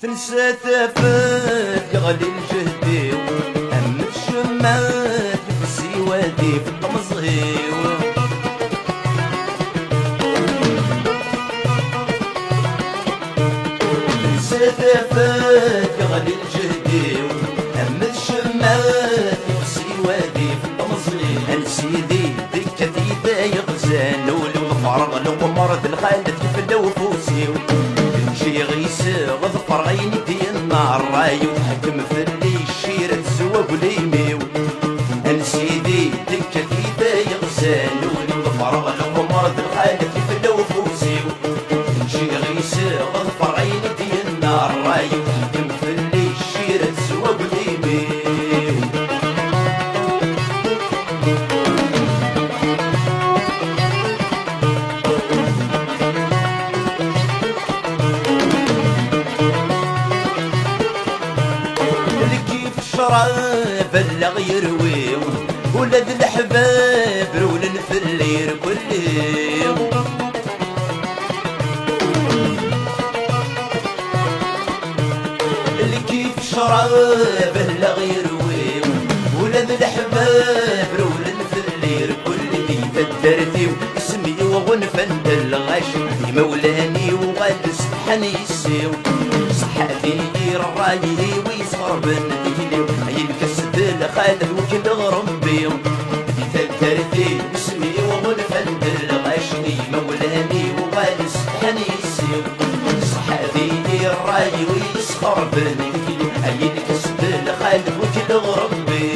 تنسى ثافات يغلي الجهدي هم الشمات في السوادي في الطمزغيو تنسى ثافات يغلي الجهدي هم الشمات في السوادي في الطمزغيو انسيدي دكتي ذايق زانول وفرغ لو مرض الخالد في اللوفوسيو شي غيساغ ظفر عيني ديال النار رايو تحكم في اللي الشيرة تزوق ليميو انسيدي دكتي ذايق زانولي وظفر غلق مرض الخالد في اللوفوسيو شي غيساغ ظفر عيني ديال النار رايو تحكم في اللي الشيرة تزوق ليميو بلغ يروي ولاد الحباب رولن في الليل كل يوم اللي كيف شراب بلغ يروي ولاد الحباب رولن في الليل كل بيت الدرتي واسمي وغنفن الغاشي مولاني وغاد سبحان يسيو صحابي الرايي ويصغر بنديلي ينكسد الخالد وكل غربي بديت الدرتي باسمي وغنفن الغاشي مولاني وغاد سبحان يسيو صحابي الرايي ويصغر بنديلي ينكسد الخالد وكل غربي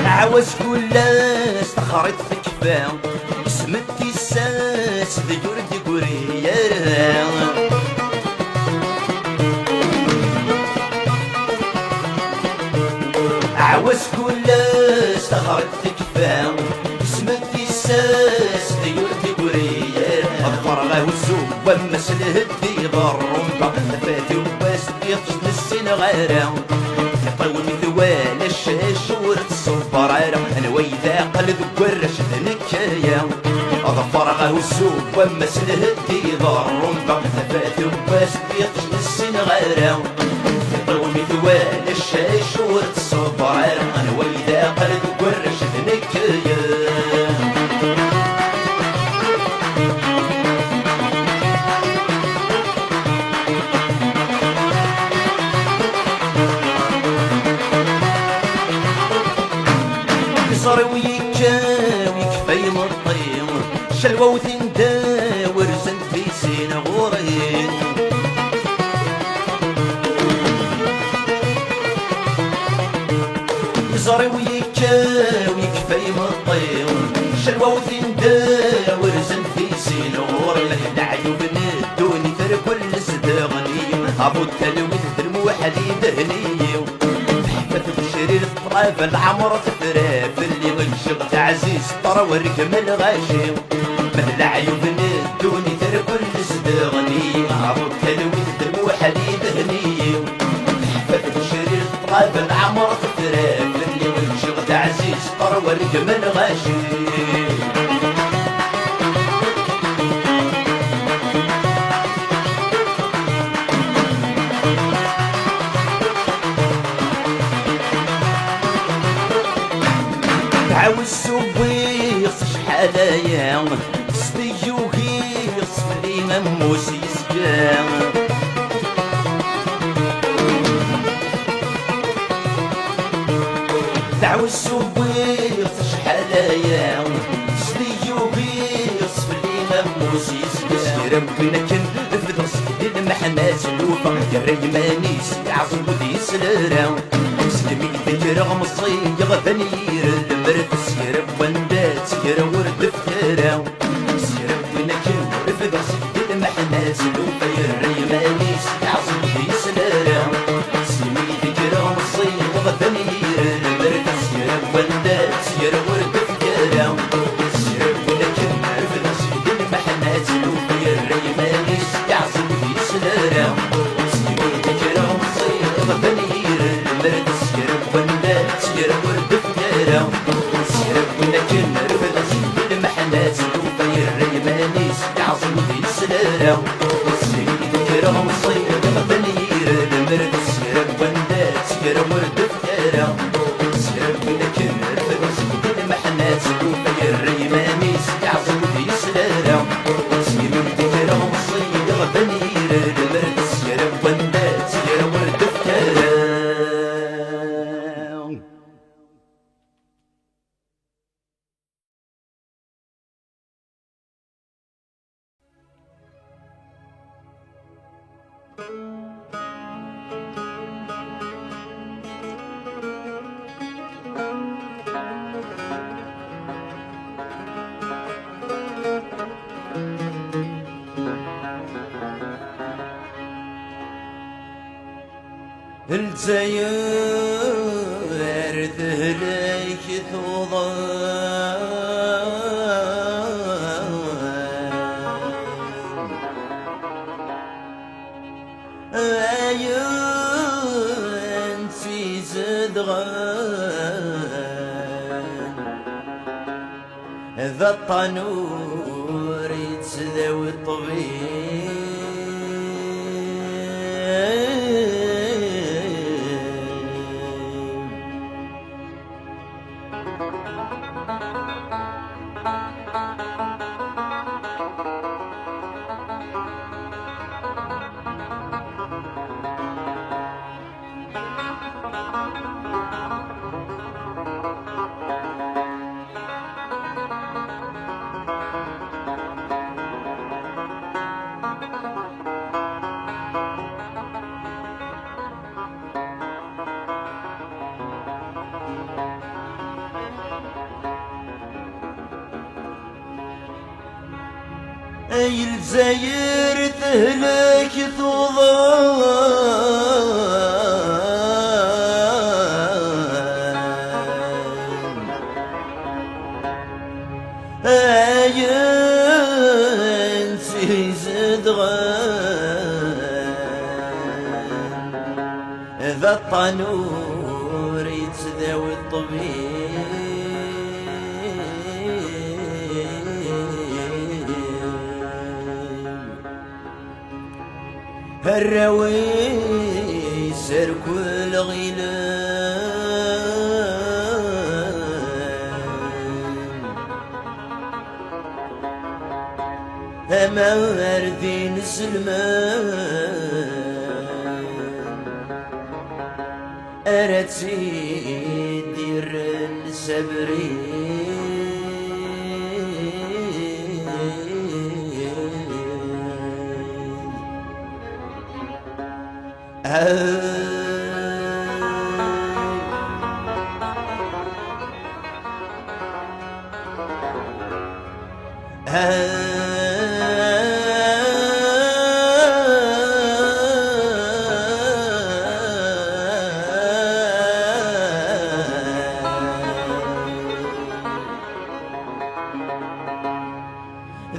عاوز كلها استخرت في كفاه سمتي الساس ديور ديكوريا عاوز كلها استخرت في كفاه سمتي الساس ديور ديكوريا الفرغة والسوق ومسله الديض الرمبة فاتي وباس يطجن السن غيره يطول مثوال الشاش ورد الصفرارة انا ويدا قلب ورش ذنكايا اظفرغه والسوق ومسله الديض الرمبة فاتي وباس يطجن السن غيره يطول مثوال الشاش ورد الصفرارة انا ويدا قلب ورش ذنكايا صار ويكاوي كفاي مطيم شلوة وتنداور زند في سين غورين صار ويكاوي كفاي مطيم شلوة وتنداور زند في سين غورين العيوب ندوني ترى كل صدغني ابو التلوين الموحدي دهني تشري الطرافة العمر تفراف اللي غنشغ تعزيز طرا ورقم الغاشي مثل عيوب ندوني ترى كل صدغني عبو التلوين الموحدي دهني تشري الطرافة العمر تفراف اللي غنشغ تعزيز طرا ورقم الغاشي عاوز سويص شحال ايام سبيو هيص فلي مموس يسكان عاوز سويص شحال ايام سبيو هيص فلي مموس يسكان ربنا كن فدرس المحنات الوفا يا ريمانيس يعصب ودي سلرا سلمي ذكر مصيغ ثنير المرت سير وندات سير ورد فترا سير وين كن فدرس المحنات الوفا يا ريمانيس يعصب ودي سلرا سلمي ذكر مصيغ ثنير المرت سير وندات سير ورد فترا سير وين كن فدرس المحنات الوفا يا ريمانيس يعصب ودي سلرا سلمي ذكر مصيغ ثنير لكن رفض المحنات الوفا يريمانيس يعظم في السلالة السيد كرام الصيد غبنير المرد السيرب وندات سيرب ورد فكارة سيرب لكن رفض المحنات الوفا يريمانيس يعظم في السلالة السيد كرام الصيد غبنير المرد السيرب وندات سيرب ورد فكارة الجزائر تهلك ثوضان عيون تزيد غان ذا الطنور يتذوي الطبيب اي الجزائر تهلك ثوضان عيون تزيد غان ذا الطنور يتذاوي الطبيب الراوي سر كل غيلان أما وردين سلمان أرتي دير السبرين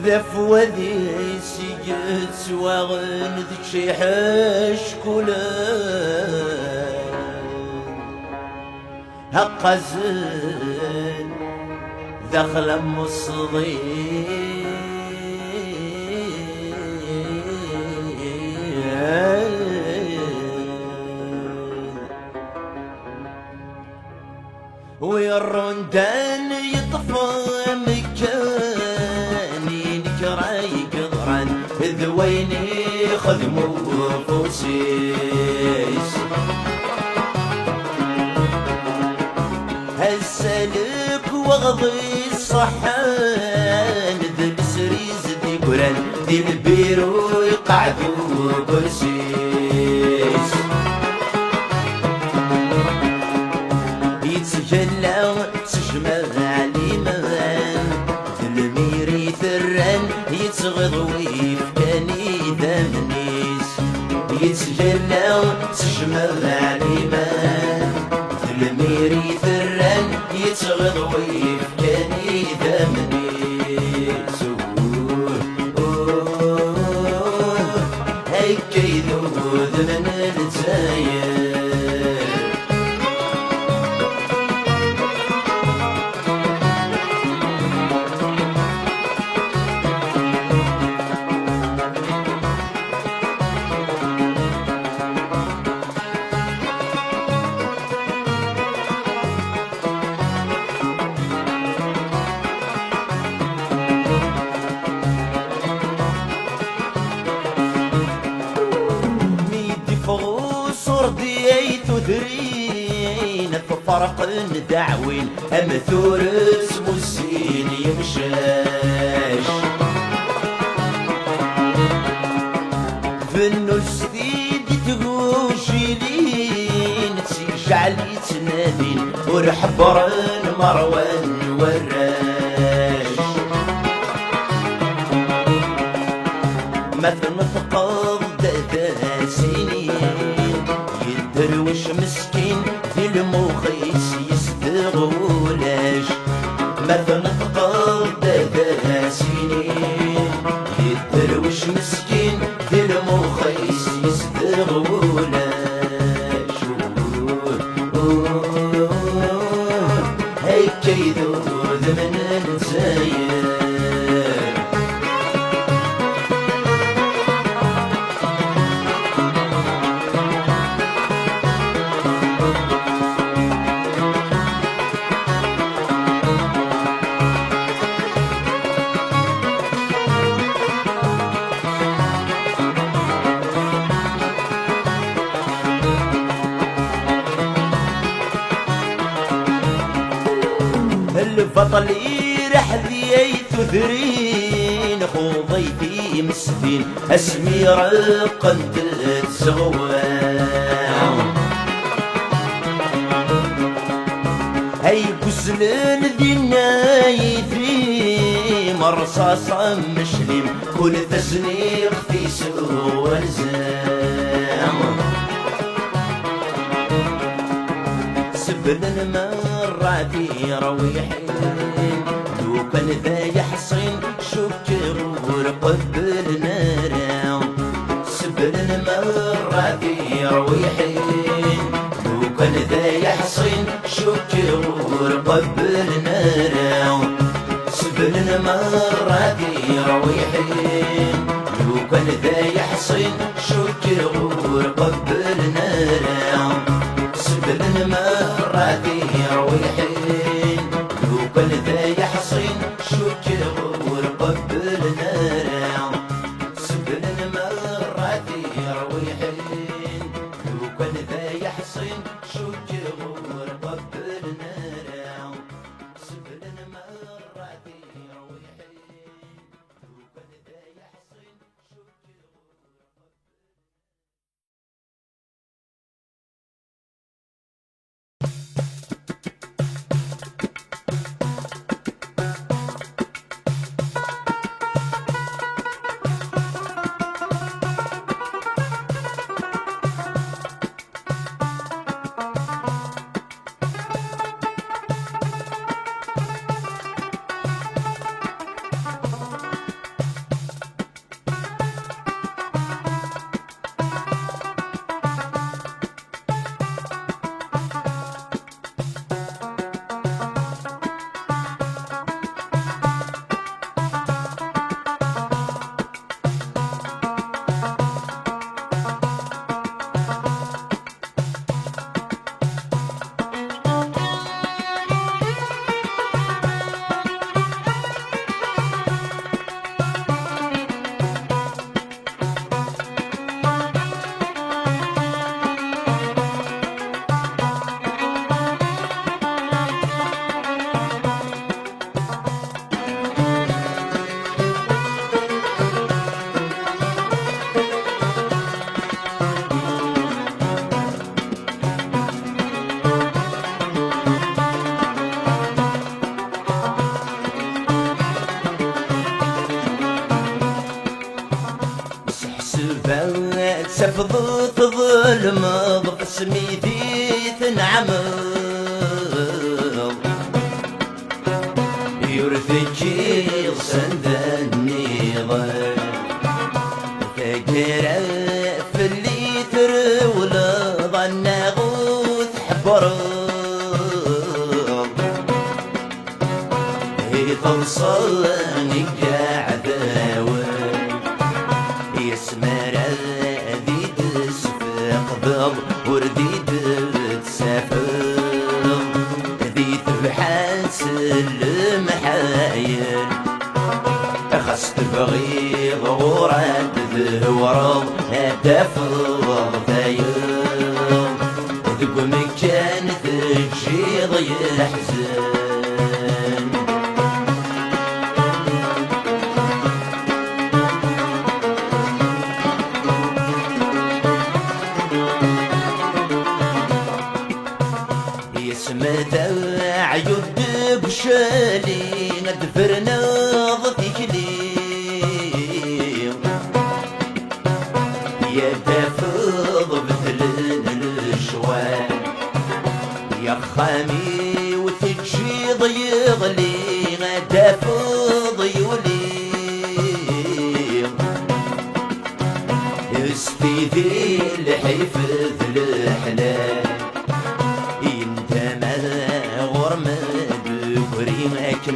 ذا فوذي سجت وغن ذكشي حشكولان هقزن دخل مصدي ويرندان يطفى مكاني نكراي قدران ذويني خدموا فوسيس هالسلك واغضي الصحان ذي السريز ذي قران ذي البيرو يقعدوا برسيس يتجلى سجمة عليمان ذي الميري ثران يتغضوي فكاني دمنيس يتجلى سجمة عليمان ذي الميري ثران يتغضوي فكاني دمنيس هيك يذوذ من الجزائر فرق دعوين أمثور اسمو السين يمشاش في النص ديدي تغوشي لين تشعلي تنادين ورحبر مروان وراش ما تنفقض دا سنين يدروش مسكين في المخيس يستغولاش ما تنفقض دا سنين يدروش مسكين في المخيس يستغولاش هيك يذوذ من الزاير البطل يرح ذيت ثرين خوضيتي مسكين اسمي رقنت تزغوان هاي كسلن ذنايتي مرصاصا مشلم كل تسنيق في سوى الزام سبلن مراتي رويحين لو كان ذا يحصين شكر ورقبل نارا سبلن مراتي رويحين لو كان ذا يحصين شكر ورقبل نارا سبلن مراتي رويحين لو كان ذا يحصين شكر ورقبل نارا سبلن مراتي رويحين لو كان ذا يحصين شكر ورقبل نارا سبلن مراتي رويحين لو كان ذا يحصين شكر ورقبل نارا سبلن مراتي رويحين لو كان ذا يحصين شكر سفضت ظلم باسمي ذي تنعم يرثجي صندني ظل فجر في الليتر ولا ظن غوث حبر توصلني قاعدة يسمر ذي تسفق ضل وردي تسافر ذي تبحث المحايل خاص تبغي غورات ذهورض هدف ضايل تقوم كانت تجي ضي الحزن يسمت عيود بشالي ندفرنا ضفيك لي يا تفض مثل الشوال يا خامي وتجي ضيغلي غدا فضي ولي استيدي الحفظ الحلال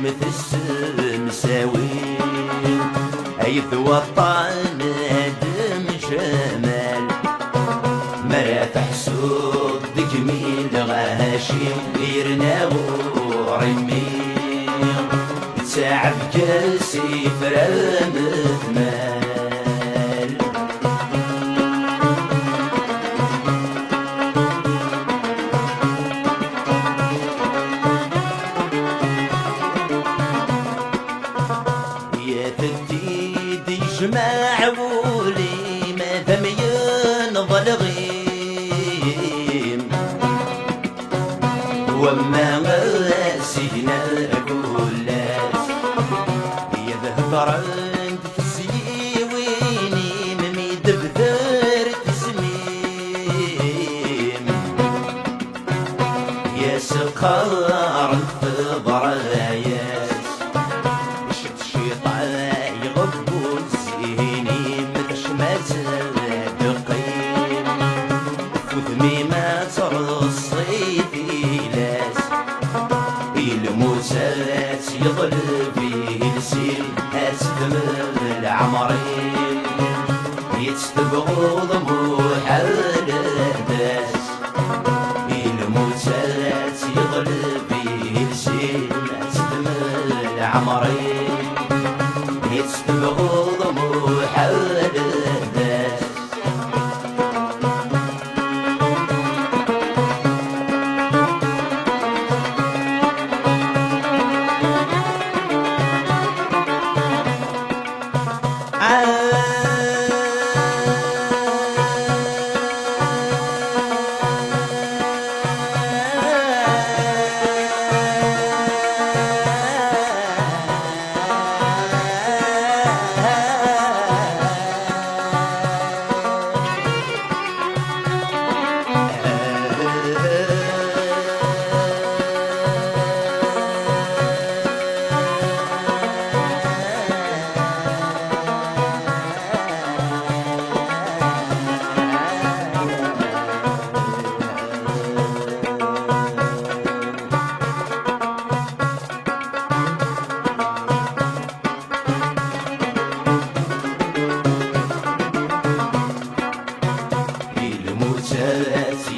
مثل المساوي عيث وطن ادم جمال مرات حسود جميل غاشي غيرنا ورمي تعب كاسي فرامت مال جماع ولي ما دام ينظل غيم وما سينا كلاس يذهب رند تسيويني ممي دبثر تسميم يا سقار انتظر ياس شد شيطان يغبون الموسات يضل فيه السيل أسدم العمرين يتستبغوا ضموح الأحداث الموسات يضل فيه السيل أسدم العمرين يتستبغوا ضموح الأحداث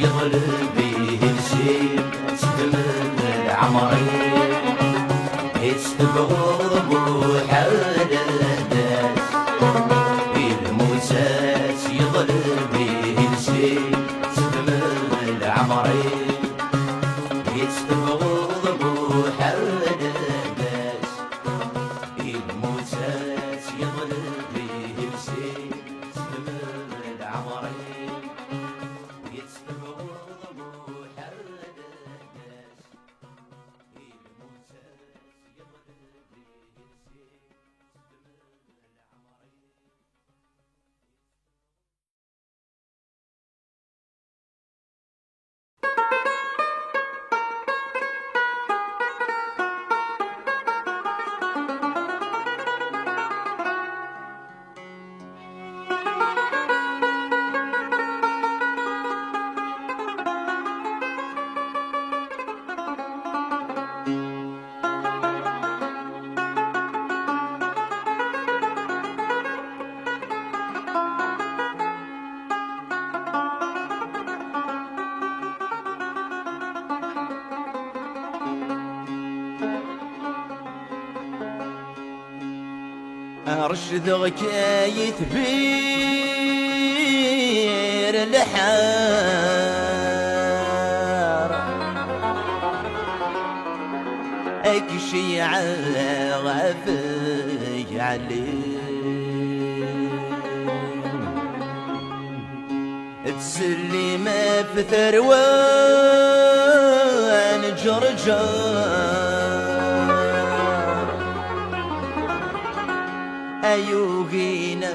يغلب به السيل اسدم العمرين يستبغوا ضموح الأحداث الموسات يغلب به السيل اسدم العمرين يستبغوا ضموح الأحداث الموسات يغلب به السيل اسدم العمرين رشدك يتبير الحار غافي عليه تسلي ما في ثروان جرجار أيوغينا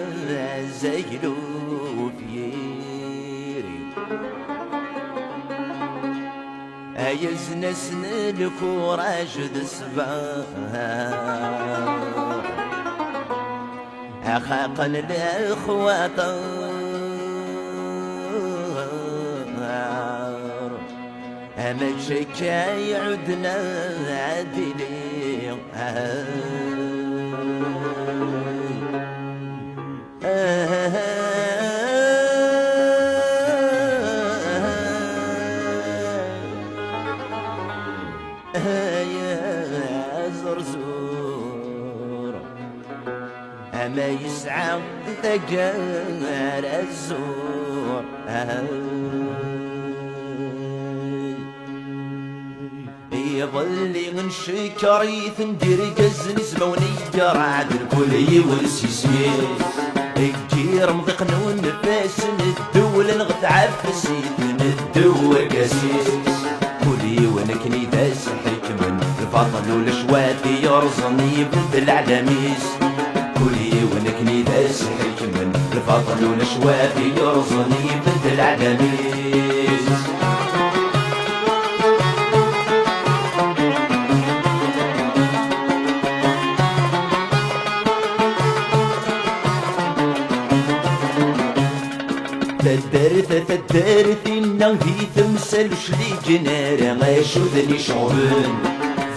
زيلو فيري أيزنسن الكوراج دسبار أخاقا الأخوات أما شكاي عدنا عدلي يا زرزور أما يسعى ثقار الزور يظل نشكري ندير قز نسمة ونير عاد الكل يورسيسي الجير مضيقنا والنفاس ندول نغث عفسي ندور قاسيس كلي ونكني داس حكمن الفضل والشواتي يرزني بنت العلاميس كلي ونكني داس حكمن الفضل والشواتي يرزني بنت العلاميس تدرت النهي تمثل شلي جنارة غاشوذني شعبان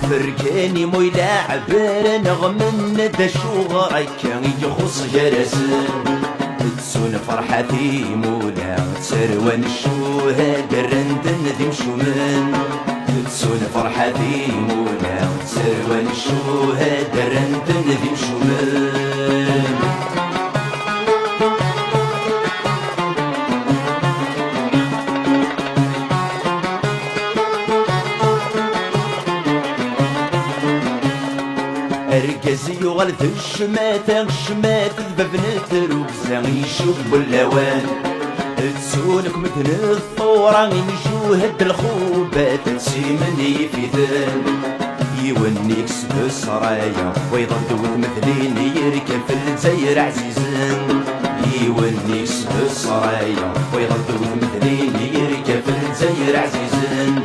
فرقاني مويلا عبارة نغمن دا شوغرك يخص جرسان تسون فرحتي مولا تسروان الشوهاد الرندن ذي مشومان تسون فرحتي مولا تسروان الشوهاد الرندن ذي مشومان أركزي يغلث الشمات ببنت روكزا يشوف باللوان تسونك مثل الثورة نجوهد الخوبات تسيمني في ذان يونيك بسرايا ويضد مثلين يركب في الجزائر عزيزان يونيك بسرايا ويضد مثلين يركب في الجزائر عزيزان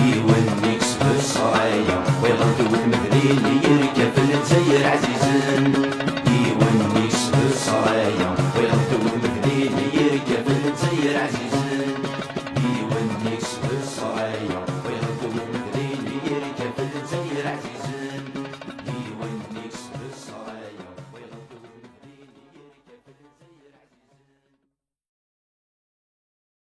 يونيك بسرايا ويضد مثلين يركب في الجزائر عزيزان يونيك بسرايا ويضد مثلين يركب في الجزائر عزيزان يونيك بسرايا ويضد مثلين يركب في الجزائر عزيزان يونيك بسرايا ويضد مثلين يركب في الجزائر عزيزان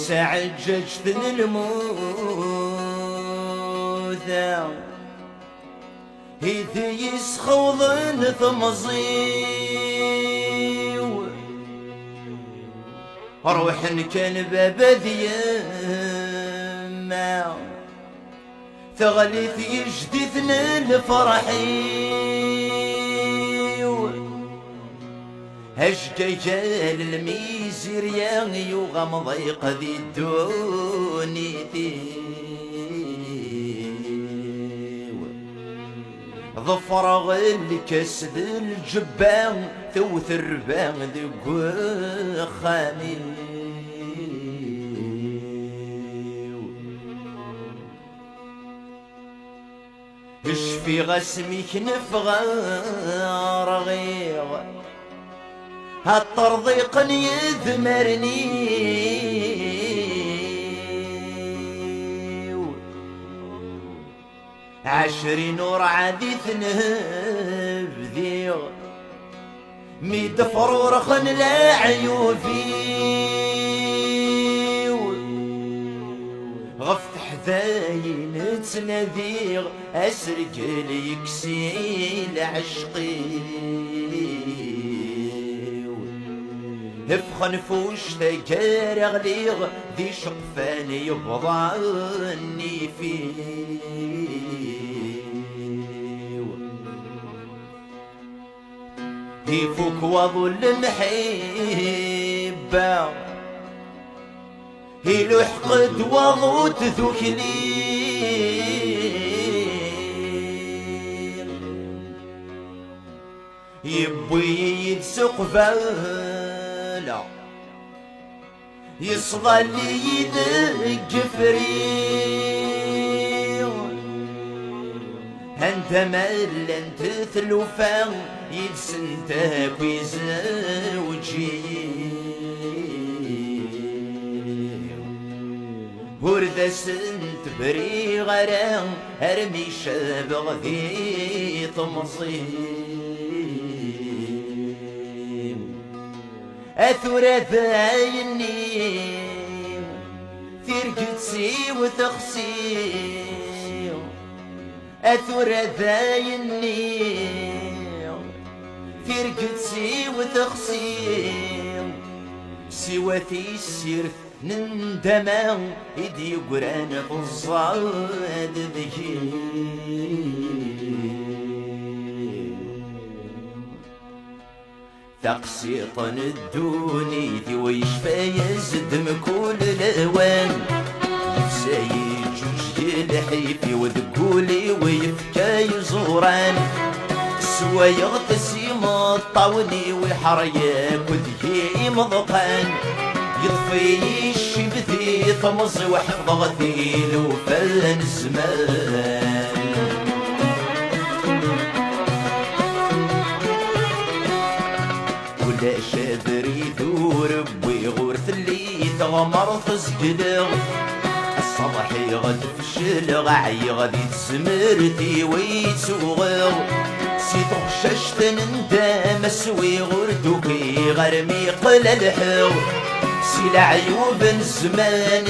تعججت الموذى إذ يسخوضن ثمزيو روح كان بابا ذيما ثغلث يجدثنا الفرحيو هشججال الميزير يا يغم ضيق ذي الدوني ظفر غل كسد الجبان ثوث الربان ذي خامي اشفي غسمك نفغار غير هالطرضيق يذمرني عشرين ورعادي ثنهب ذيغ ميد فرورخن لا عيوفي غف حذاين تنذيغ اسرق لي يكسيل عشقي افخن فوش تجار غليغ ذي شقفان يبضعني فيه يفوك وظل المحبة يلوح قد وضوت ذكلي يبوي يدسق فالا يصغى لي يدق فريق انت مال انت ثلوفان يدسنتك ويزوجي ورد سنت بري غرام ارمي شابغ ذي تمصيم اثرث عيني ثرقتسي وتخسي اثرث عيني ثرقتسي وتخسي سواتي السيرث نندما يدي قران في الصاد ذكي تقسيطا الدوني ذي ويشفى يزدم كل الاوان سايد جوج الحيفي وذقولي ويفكى يزوران سوا يغتسم الطاوني ويحريك وذي مضقان يطفي الشبثي طمز وحفظ غثيل وفن الزمان ولا شادري ثور ويغورث اللي تغمر تسجدغ الصباحي غد فشل غعي غد يتسمرتي ويتسوغغ سيتو خششتن ندام سوي غردوكي غرمي قل الحو سيلا عيوب الزمان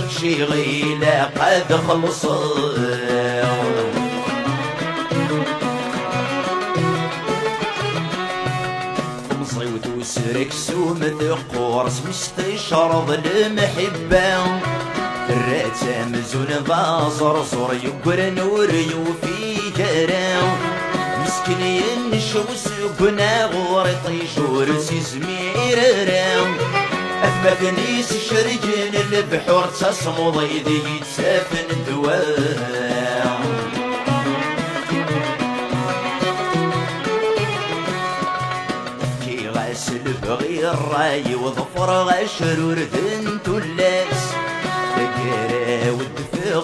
تشيغي لا قد خلصوا مصيوت وسرك سومت قورس مستشرب المحبة الراتة مزون ضازر صور يقر نور يوفي جراو مسكين ينشوس قنا غور طيشور سيزمير راو أثما كنيس شرجين البحور تصمو ضيدي يتسافن دواو كي غاسل بغي الراي وظفر غشرور ذنتو اللاس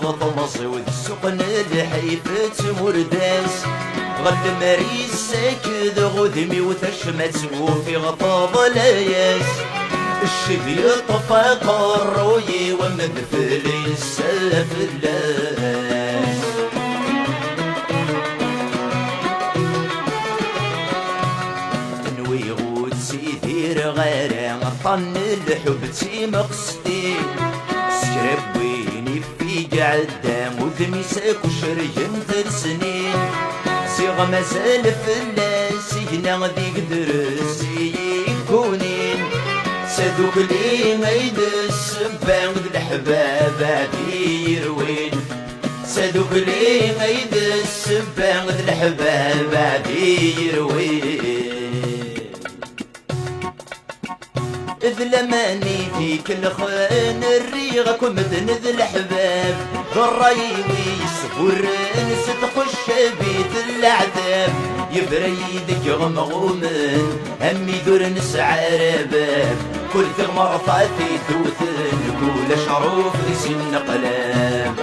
غطمص وذ السقن الحيفة مرداس غل مريس ساكد غذمي وتشمت وفي غطاب لاياس الشبي طفى قروي ومدفلي السلف اللاس تنوي غود سيدير غير طن الحب تي مقصدي سكربيني في قعدام وذمي ساكو شريم سنين صيغ مازال فلاس هنا ذيك درسي يكونين سادوك لي ما يدس بعد الحباب عادي يروين سادوك لي ما يدس بعد الحباب عادي يروين إذ لما نيتيك الخان الريغك ومدن ذي الحباب بالرايوي يصبر نصدق الشبيت العذاب يبريدك يغمغومن هم يدور نسعى رباب كل ثغمر فاتي توثن كل شعروف ذي سن قلاب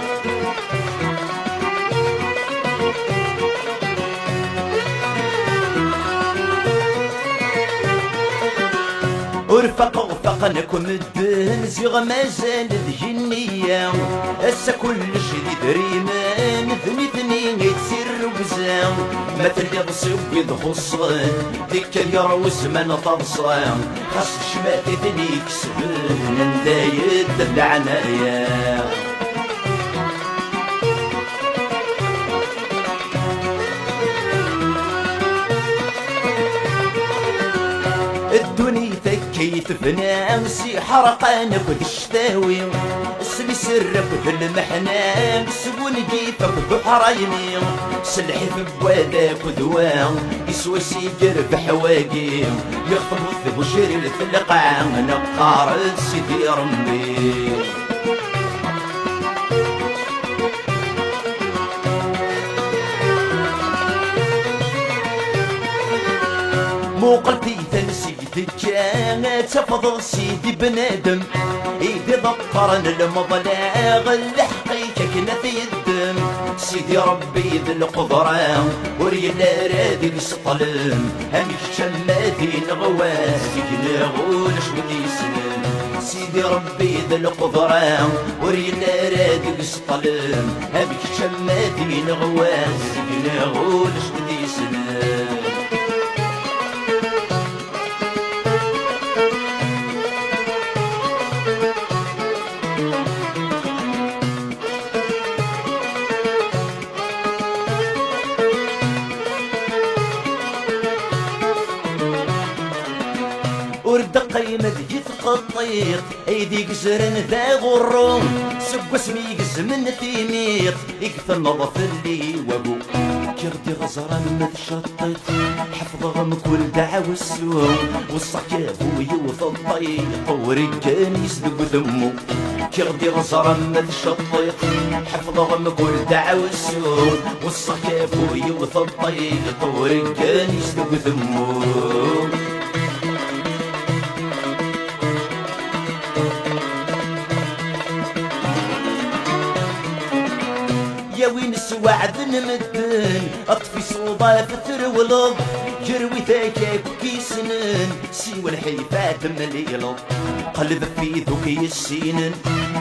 ورفق وفقنكم الدهن زيغ مازال الجنية هسا كلش ذي دريمان ثني يتسر وبزام ما تلي تصيب يدخصن ديك اليروس من طبصان خاص شماتي ثني كسبن ندايد العنايا الدنيا تكيت بنامسي حرقانك وتشتاوي سلي سرك في المحنام سبون جيفك بحرايمي سلحي في بوادك ودوام يسوى سيجر بحواقيم يخطب الذب وشري الثلقة نقارد سيدي رمي مو قلتي تنسي الجامع تفضل سيدي بنادم ايدي ضطرن المضلاغ الحقيقة كنا في الدم سيدي ربي ذي القدرة ورينا رادي السطلم همي الشماتي نغواسي نغولش ودي سنم سيدي ربي ذي القدرة ورينا رادي السطلم همي الشماتي نغواسي نغولش ودي سنم ورد قيمة جيت قطيط ايدي قزرن ذا غروم سب اسمي قزمن تيميط يقفل نظف اللي وابو كردي غزرا متشطط حفظهم كل دعوة السوم والصكاب ويوث الطيق ورجاني يسدق ذمو كردي غزرا متشطط حفظهم كل دعوة السوم والصكاب ويوث الطيق ورجاني يسدق ذمو يا وين السوعد نمدن اطفي صوبة فتر ولض جروي ثاكاك وكيسنن سيوى الحيفات مليلض قلب في ذوكي السينن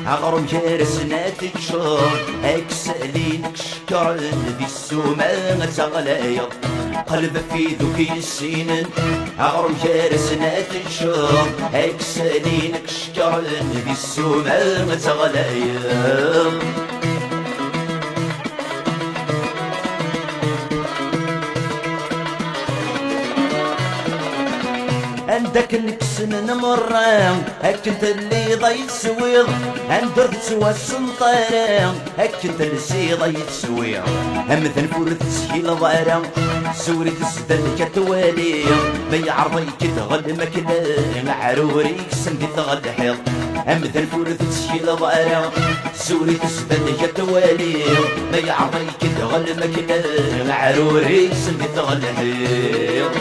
عغرم جارسنا تكشر اكسالينك شكرن ذي السومة تغلايض قلب في ذوكي السينن عغرم جارسنا تكشر اكسالينك شكرن ذي السومة تغلايض عندك الكسن نمران هك انت اللي ضيت سويض عندك سوا السنطران هك انت اللي ضيت سويض هم ذنفور تسهيل ضارا سوري تسدل كتوالي بيع عرضيك تغل مكلا معروري سندي تغل حيض هم ذنفور تسهيل ضارا سوري تسدل كتوالي بيع عرضيك تغل مكلا معروري سندي تغل حيض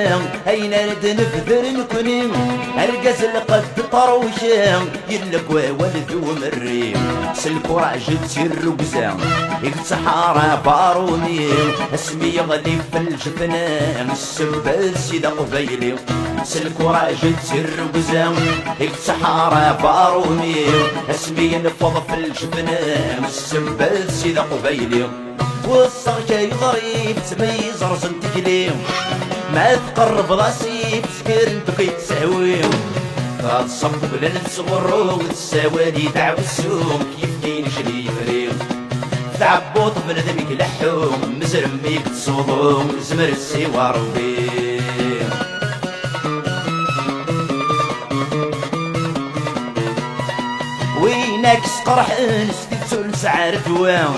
الدنيا أين رد نفذر نكوني القز القد طروشة يلقوا ولد ومري سلكوا راجل تير وقزام الصحارى باروني اسمي يغلي في الجفنان السبال سيدا قبيلي سلكوا راجل تير وقزام الصحارى باروني اسمي ينفض في الجفنان السبال سيدا قبيلي والصغ جاي ضريب تميز رزن تقليم ما تقرب راسي بسكر انتو كيتساوي تصب بلا نصغرو وتساوالي دعو السوم كيف كاين جلي فريم تعبوط بنادمك لحوم مزرميك تصوضوم زمر السيوا ربي وينك سقرح نسديتو نسعر دوام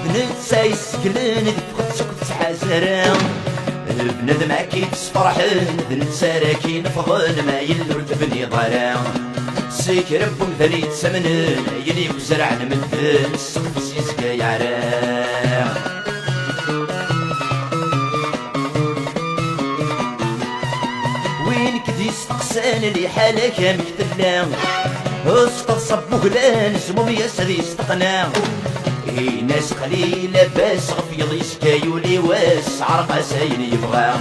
بنتسا يسكلن دفقت سكت حزرام بنادم اكيد سفرحن بنتسا راكين فضل ما يلور تبني ضرام سيك ربهم ثاني تسمنن يلي وزرع نمدن السقف سيسكا يعرام وينك دي استقسان اللي حالك مكتلام اسطى صبوه لان سموم يسري استقنام ناس قليلة بس غفيض يسكايولي واس عرق ساين يبغى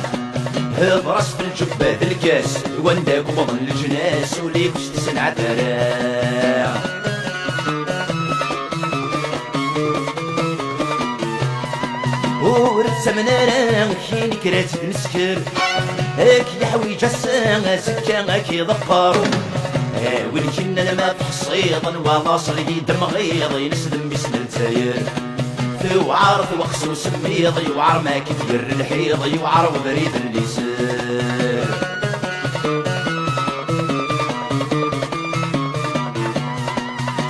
هبرس في الجبة ذا الكاس وانداك وبضن الجناس وليك تسن عترا ورد سمنانا حين كرات نسكر هاك يحويج الساعة سكا هاك يضقر ولكن انا ما تحصيضا وواصل يدم غيضي نسلم بسن التاير وعار وقس وسميضي وعار ما كثير الحيضي وعار وبريد اللي سير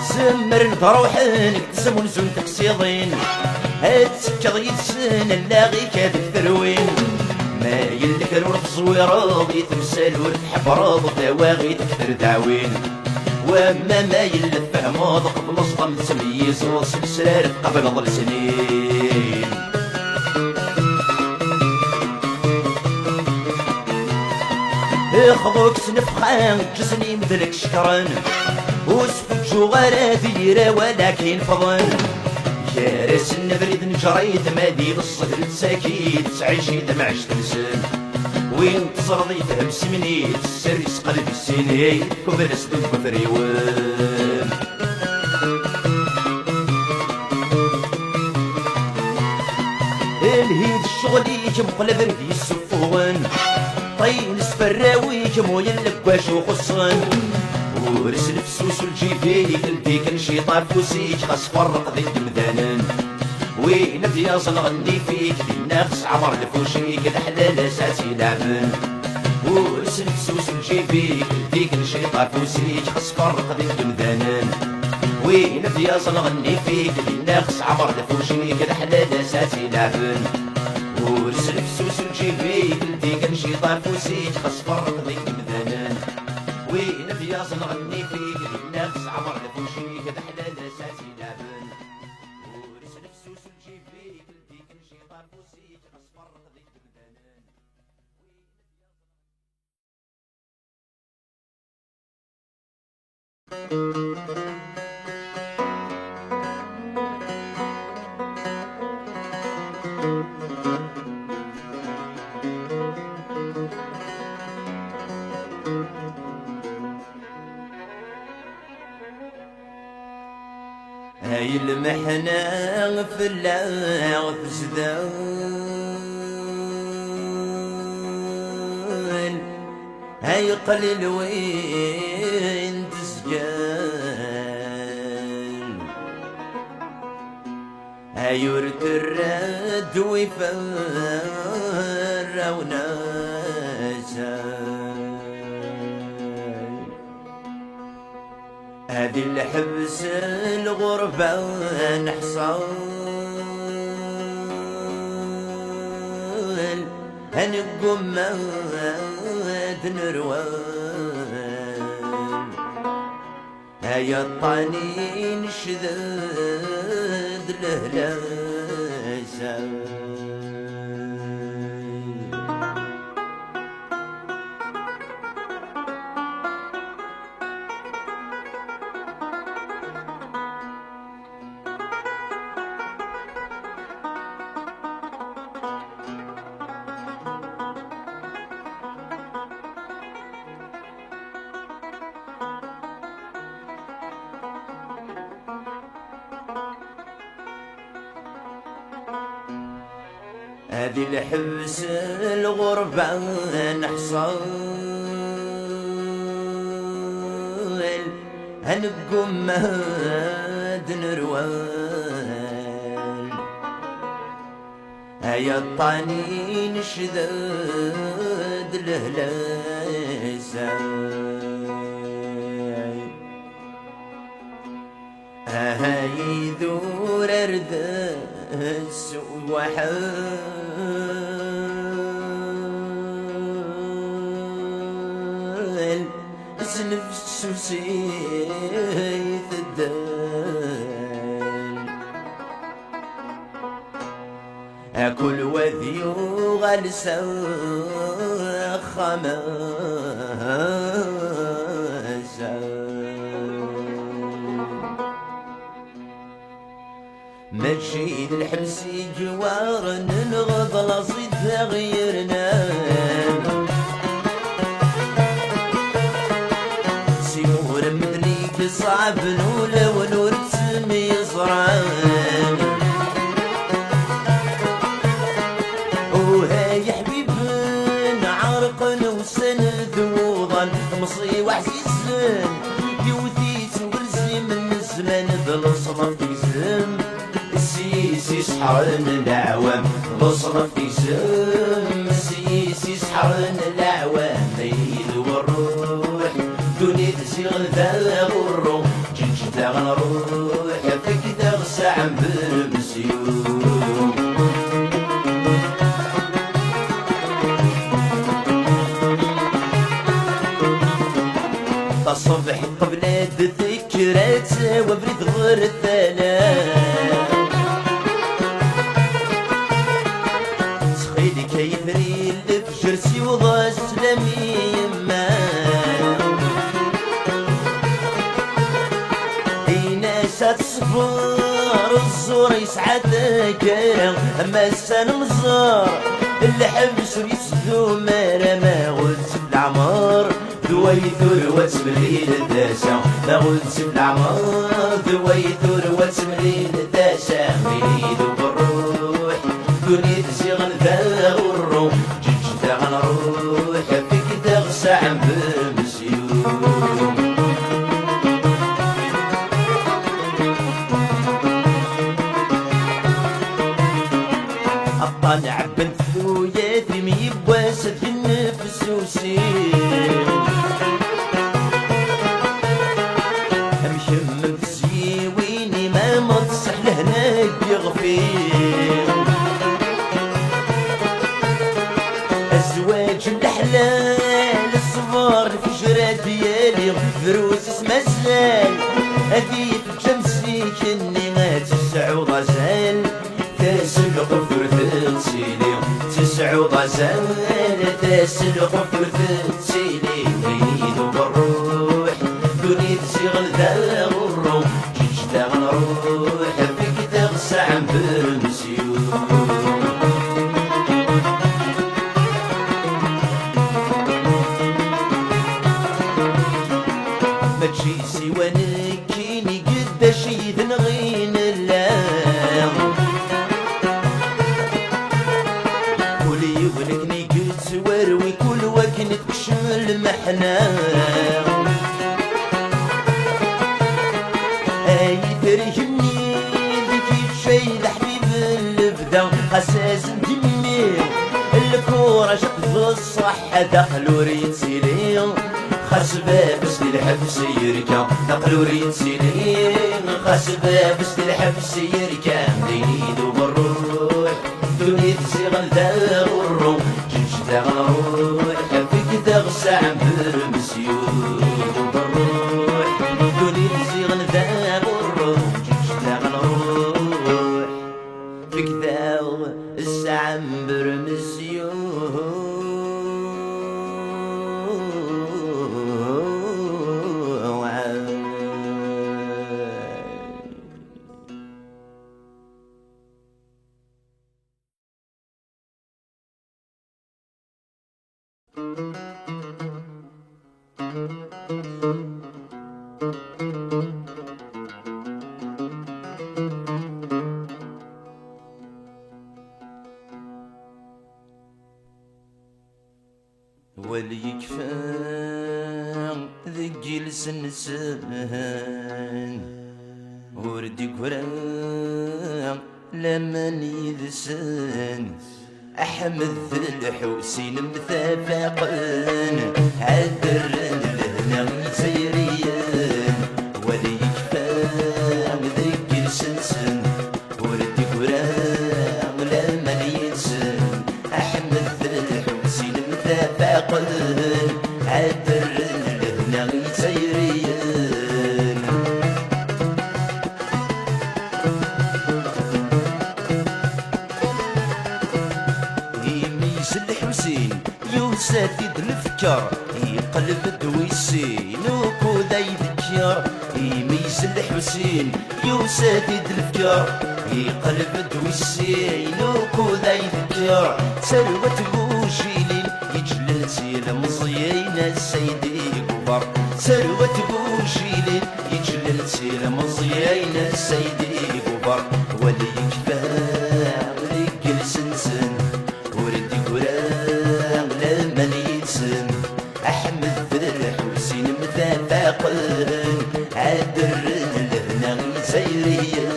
سمر بروحن اكتسم ونزون تقصيضين هاد سكر يتسن اللاغي كادك ثروين ما يلك الورد زويرض يتمثال ورد حبرض دواغي تكثر دعوين وما ما يلف فهمض قبل صدم تمييز وسلسلة قبل ظل سنين اخذوك سنفخان جسني مثلك شكرا وسفك جوغارة ديرة ولكن فضل كارس النبريد نجريد مادي بالصدر تساكيد تعيشي دمعش تنسل وين تصرضي فهم سمنيت السريس قلب السنين كبرس دب فريوان الهيد الشغلي مقلب ردي السفوان طين سفراوي مويا اللباش وخصن ورس الفسوس والجيفي قلبي كان شيطان فوسيك خاص فرق ذي المدانن وين دياز نغني فيك ذي النفس عمر الفوشيك الحلال ساتي لعبن ورس الفسوس والجيفي قلبي كان شيطان فوسيك خاص فرق ذي المدانن وين دياز نغني فيك ذي النفس عمر الفوشيك الحلال ساتي لعبن ورس الفسوس والجيفي قلبي كان شيطان فوسيك خاص فرق ذي المدانن وين بياص نغني فيك النفس عمر لفوشيك دحلال ساتي لابن ورس نفسوس نجيب فيك الديك نشيطان فوسيك اصفر ذيك بدنان هاي المحنة في اللاغ في زدان هاي قليل وين تسجان هاي ورد الرد ويفر وناسان هذه الحبس الغربة نحصل هنقوم نروان هيا الطانين شذد لهلاسة هذه الحبس الغربة نحصل هنقوم مهد نروال هيا الطانين شداد الهلاسة هاي ذور اردس وحال نفس سيث الدال أكل وذيو غلسا خماسا ماشي الحبس جوار ننغض لصيد غيرنا سيور مدنيك صعب نولا ونور تسمي صران وهاي حبيب عرق وسن ذوضا مصي وحسيسن يوثيت ورزي من الزمان بالصرف يزم السيسي سحرن الأعوام بالصرف يزم السيسي سحرن الأعوام ليل والروح دوني تسيغ ذا غرو جنج ذا غنروح فيك ذا غساعة بالمسيوم الصبح قبل الذكرات وبريد غير الثلاث سخيلي كيثري الفجر سيوضا السلامي يما تصفر الزور يسعد كرم اما السن مزار الحبس يسدو مرا ما غلت بالعمر ذويثور وتمليل الداسة ما غلت بالعمر ذويثور وتمليل الداسة مريد بالروح دوني تزيغن ذا غرو جج ذا غنروح فيك ذا غساعة بالمسيوم طالع بنت ثوياتي ميبواسد في النفس وسيم مشمم في الزيويني ما متصح لهناك يغفير الزواج الحلال الصفار الفجرة ديالي فروس اسمها الزال هذي في الجمسي كني ما تسع وغزال تسلق فرثتسيلي تسع وغزال تسلق فرثتسيلي نريد بالروح دوني تزيغل ذا غرو جيج ذا غنروح فيك ذا غساعة بالمسيوم ما تجي سوى نكيني قداش يذنغين اللام ولكني قلت وروي كل وكنت بشمل محنام اي ترهمني ذكي شي لحبيب البدا حساس دمي الكورة شق الصحة دخلوا ريت سيلين خاص بابس للحبس يركا دخلوا ريت سيلين خاص بابس للحبس يركا نريدو بالروح دوني تزيغل ذا غرو جنج ذا غنروح فيك ذا غساعة بالمسيوم بالروح دوني تزيغل ذا غرو جنج ذا غنروح فيك ذا غساعة بالمسيوم وليكفى ذقي لسنسان وردي قران لمن يذسان أحمد الحسين مثافقان عذرن لهنا سيريان وليكفى ذقي لسنسان وردي قران لمن يذسان أحمد الحسين مثافقان عذرن لهنا سيريان الحسين يوساتد الفكر يقلب دويسين وكوذا يذكر يميز الحسين يوساتد الفكر يقلب دويسين وكوذا يذكر سلوة بوشيلين يجلل سيل مزيين السيدي كبر سلوة بوشيلين يجلل سيل مزيين السيدي كبر وليكفى وليك السنسن وردي قران لمن يتسن أحمد الحسين مثافقان عذرن لهنا سيريان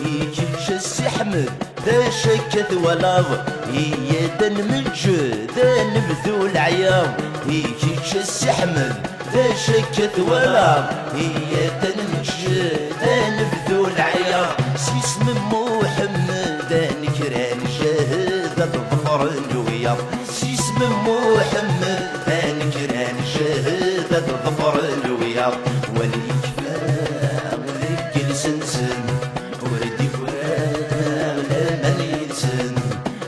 يجيش السي أحمد ذا شكت ولاض هي دن مجد ذا نبذو العياض يجيش السي أحمد ذا شكت ولاض هي دن مجد ذا نبذو العياض سيس من محمد ذا نكران شهد الظفر الوياض سيس من محمد ذا نكران شهد الظفر الوياض وليكفى وليك السنسن وردي قران لمن يتسن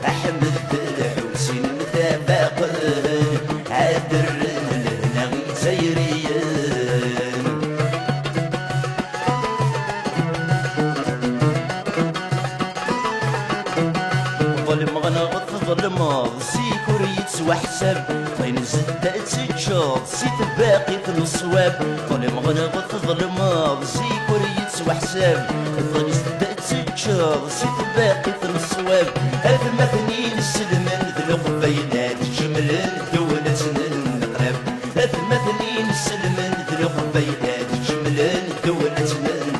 أحمد الحسين مثافقان عذرن لهنا سيريان ظلم غنغط ظلماض سيكور يتسوى حساب طين زدت تتشاط سيت باقي في الصواب ظلم غنغط ظلماض سيكور يتسوى حساب طين زدت تتشاط سيت باقي في الصواب هذا المثنين السلمان ذلو قبيلات جملان دولة النقراب هذا المثنين السلمان ذلو قبيلات جملان دولة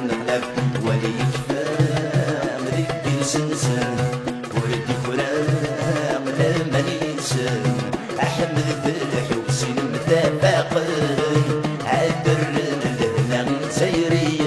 النقراب وليكفى مريك سنسان وردي قران لمن ينسان أحمد الحسين مثافقان عذرن لهنا سيريان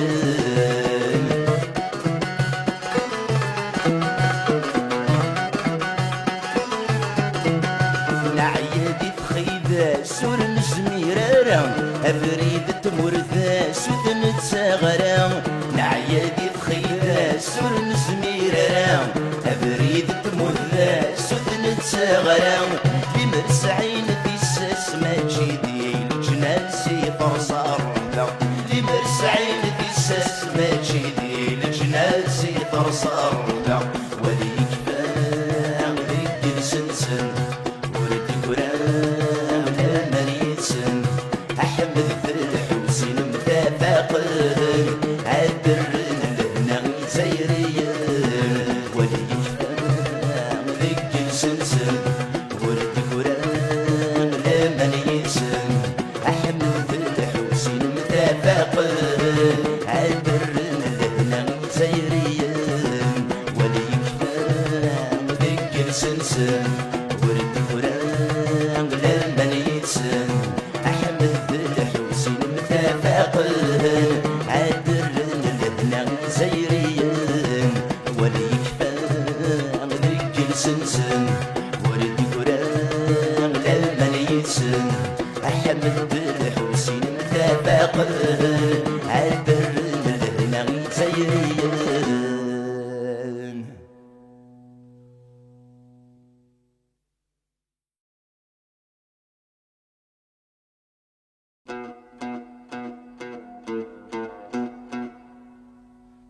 نعيادي تخيذا سور نزميرارا أبريد تمرذا سودن تساغرا نعيادي تخيذا سور نزميرارا أبريد تمرذا سودن تساغرا لمرسعين ديساس ماجيدي الجنان سيفر صارنا لمرسعين ديساس ماجيدي الجنان سيفر صارنا وليكفى وليك السنسن وردي قران لمن يتسن أحمد الحسين مثافقان عذرن لهنا سيريان وليكفى وليك السنسن وردي قران لمن يتسن أحمد الحسين مثافقان عذرن لهنا سيريان وليكفى وليك السنسن وردي قران لمن يتسن أحمد الحسين مثافقان عذرن لهنا سيريان وليكفى وليك السنسن وردي قران لمن يتسن أحمد الحسين مثافقان عذرن لهنا سيريان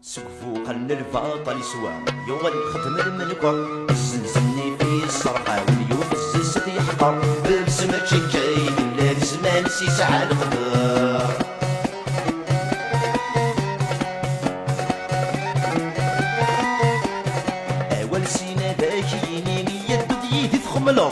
سقفو قلنا الباطل يسوى يوغل ختم المنكر الزنزني في الصرقة واليوم الزيست يحقر بسمة شكاين لا زمان سيس على القدر خملو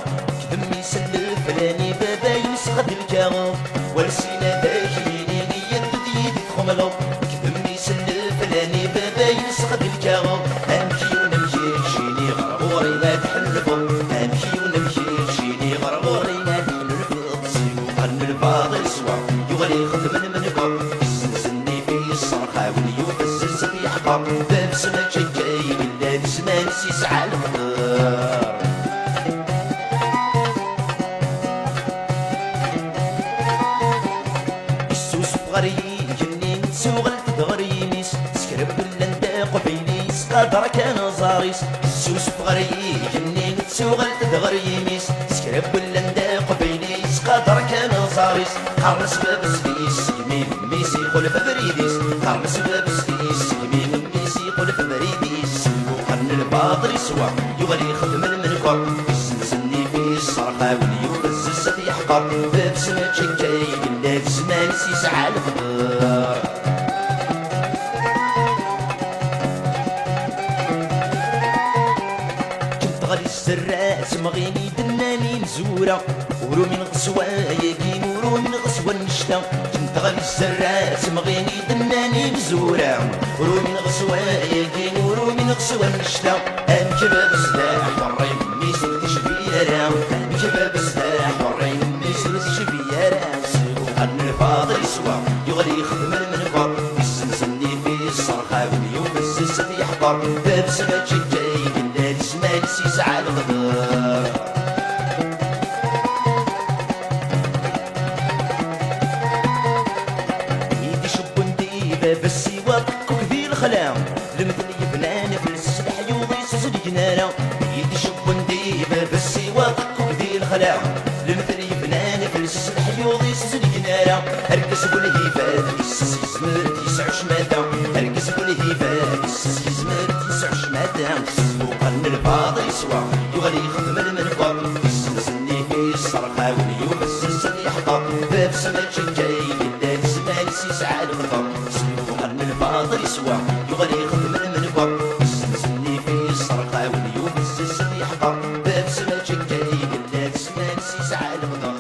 كدم يسلف فلاني بابا يسخد الكاغو ورسينا داخليني يد يدي خملو كدم يسلف فلاني بابا يسخد الكاغو امشي ونمشي شيني غرغوري ما تحلفو امشي ونمشي شيني غرغوري ما تحلفو تصيبو قرن الفاضل سوا يغلي خدم من كور يسنسني في الصرخة وليوفز في حقر باب سما شجاي بالله بسما نسيس على الخضر غري جنين سوغل تدغري ميس سكرب اللندا قبيليس قدر كان زاريس السوس غري جنين سوغل تدغري ميس سكرب اللندا قبيليس قدر كان زاريس قرص باب سديس يمين ميسي قول فبريديس قرص باب سديس يمين ميسي قول فبريديس وقرن الباطل سوا يغلي خدم المنكر يسنسني في الصرخة وليوفز السفي يحقر باب سما شكاي بالله بسما نسيس على الخضر كنت غالي السراس مغيني دناني مزورة ورو من غسوة ياكين ورو من غسوة النشتا كنت غالي السراس مغيني دناني مزورة ورو من غسوة ياكين ورو من غسوة النشتا ام كباب السلاح ورين ميسر تشبيرا ام كباب السلاح ورين ميسر تشبيرا قرن الفاضل سوا يغلي خدم المنبر يسنسني في الصرخة وليوفز السفي يحضر باب سما شجاي بالله اسما نسيس على الغدر يدي شبندي باب السوا كوكدي الخلام المثل يبنان في السلاح يوضي سوس الجنانة يدي شبندي باب السوا كوكدي الخلام المثل يبنان في السلاح يوضي سوس الجنانة هرقس بالهيفات يسس يزمر تيسع شماتا هرقس بالهيفات يسس يزمر تيسع شماتا وقرن الفاضل سوا يغلي خدم المنبر يسنسني في الصرخة وليوفز السفي يحضر باب سما شجاي بالله سما نسيس على الخضر وقرن الفاضل سوا يغلي خدم المنبر يسنسني في الصرخة وليوفز السفي يحضر باب سما شجاي بالله سما نسيس على الخضر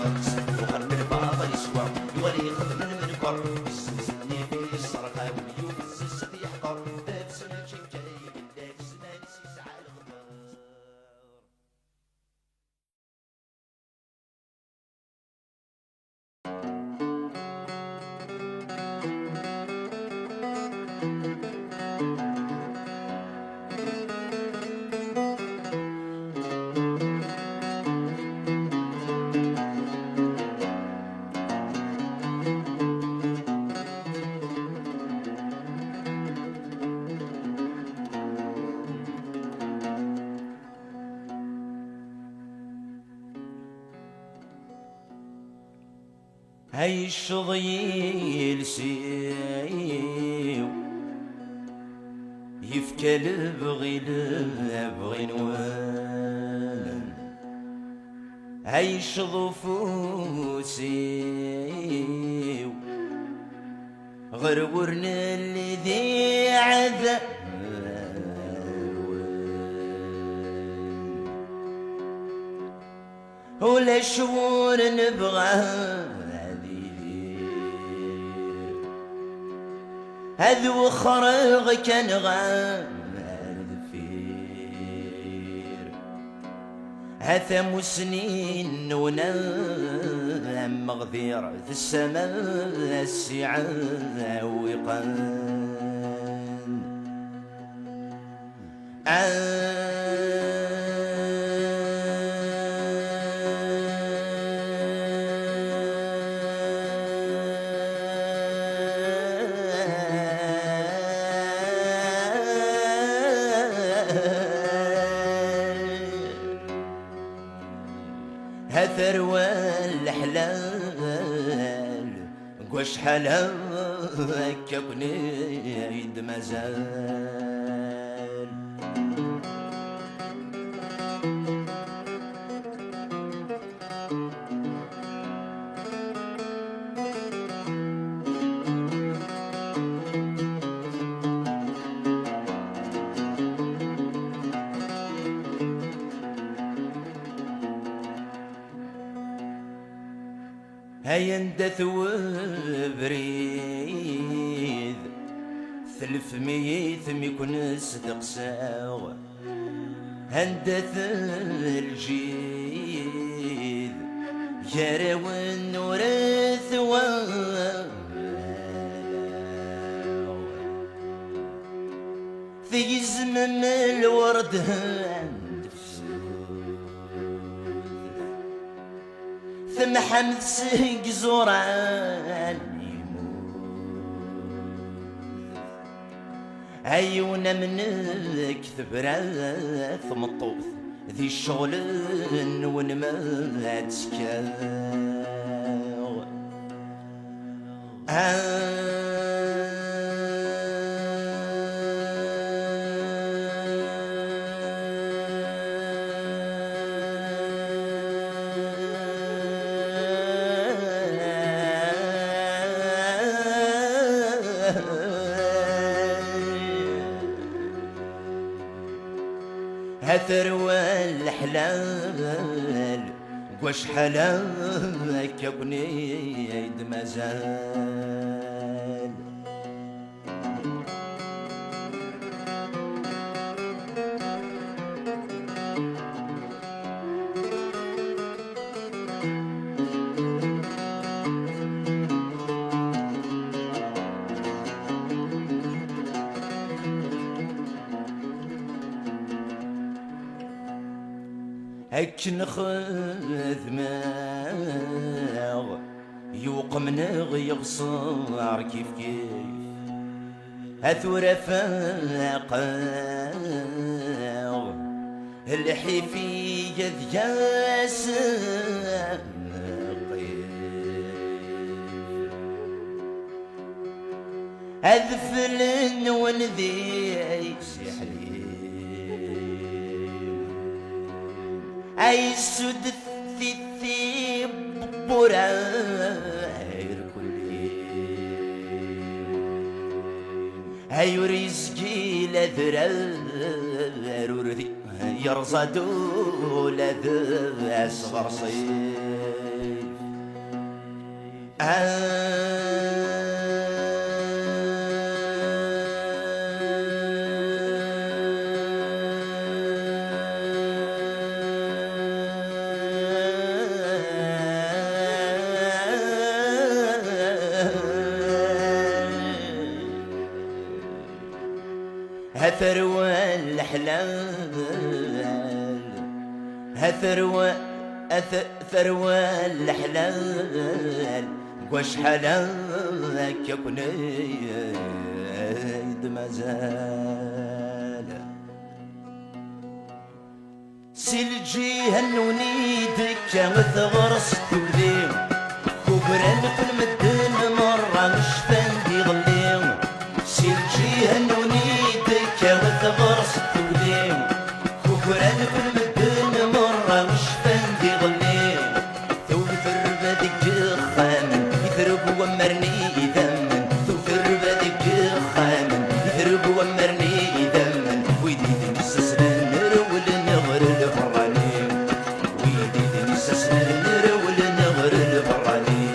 وقرن الفاضل سوا يغلي خدم المنبر يسنسني في الصرخة وليوفز السفي يحضر باب سما شجاي بالله سما نسيس على الخضر هاي الشظيل سيو يفكل بغي نوان هاي الشظفو سيو غرورنا الذي عذاب ولا شعور نبغى هذو خرق كان غافير هثم سنين ونام مغذير في السماء السعاء وقان هثروى الحلال قوش حلال كبني يد مازال يندث وبريد 300 يكون ستقساو هندث الجيد يروي ورث في زمن الورد ثم حمد سهق زوران عيونا منك ثبراث مطوث ذي الشغل ونما تسكاو هثروى الحلال واش حلاك يا بنيد مازال هك نخذ ماغ يوقم نغيغ صار كيف هثورة فاقاغ الحفية ذياس أذفلن ونذيس يحلي أي سد الثيب براير كلي أي رزقي لذرار ورثي يرصدوا لذ أصغر صيف هثروى الحلال هثروى الحلال واش حلاك يا بنيد مازال سلجي هنونيدك وثغرس توليم كبران كل مدن مرة مش فاندي ظليم سلجي هنونيدك وثغرس توليم كبران كل مدن مرة مش فاندي ظليم توفر بدك خامن يثرب ومرني يذمن توفر بدك خامن يثرب ومرني يذمن ويدي نسسنا نرول نغر الفراني ويدي نسسنا نرول نغر الفراني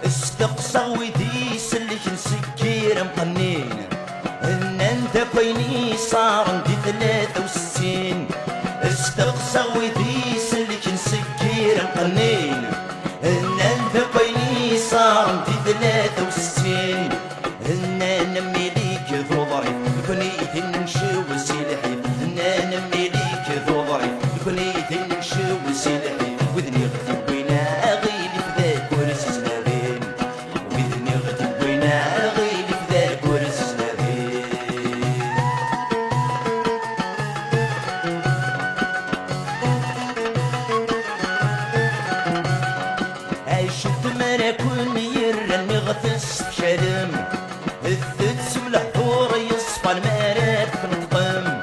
استقصى ويدي سلك نسكير مقنين ان انت بيني صار عندي 63 استقصى ويدي سلك نسكير مقنين ان انت بيني صار عندي 63 ان انا مليك ذو ضعيف كنيت نمشي وسيلحي ان انا مليك ذو ضعيف كنيت نمشي وسيلحي وذني غتب وينا غيلي في ذاك ورس سنابين وذني غتب وينا غيلي في ذاك ورس سنابين عشت مراكون يرن مغثس بشرم الثدس ملحور يصفى المراب في القم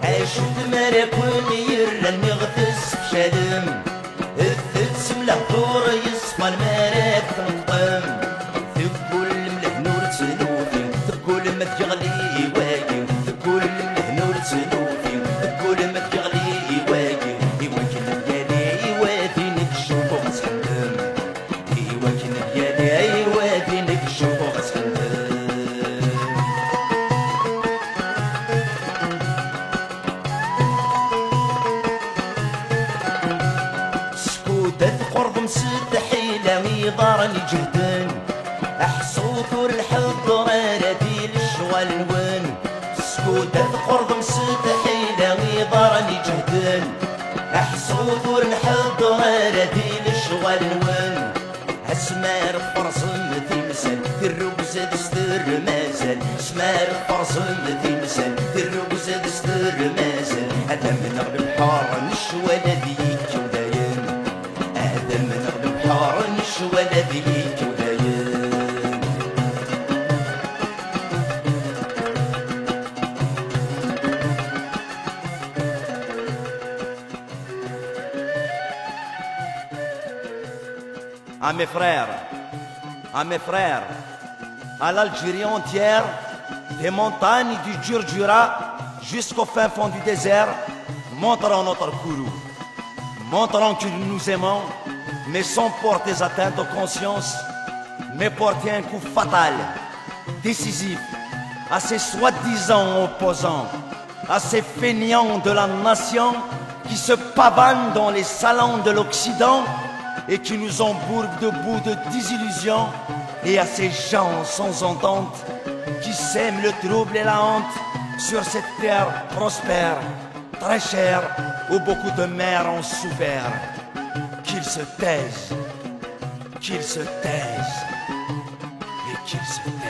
عشت مراكون يرن مغثس بشرم الثدس ملحور يصفى المراب في القم تقول ملح نور تسلوفي تقول ما تغلي واقي تقول مستحيلة ويضارني جهدن أحصوث الحضر ردي للشوال وين سكوت القرض مستحيلة ويضارني جهدن أحصوث الحضر ردي للشوال وين اسمار فرصن تمثل الرقصة دستر مازال اسمار فرصن تمثل الرقصة دستر مازال هذا من أغلب الحار نشوى لذيك وداين هذا من أغلب الحار نشوى لذيك وداين à mes frères, à l'Algérie entière, des montagnes du Djurdjura jusqu'au fin fond du désert, montrons notre courroux, montrons que nous nous aimons, mais sans porter atteinte aux consciences, mais porter un coup fatal, décisif, à ces soi-disant opposants, à ces feignants de la nation qui se pavanent dans les salons de l'Occident et qui nous embourbent de bouts de désillusion, et à ces gens sans entente qui sèment le trouble et la honte sur cette terre prospère, très chère, où beaucoup de mères ont souffert. Qu'ils se taisent, qu'ils se taisent, et qu'ils se taisent.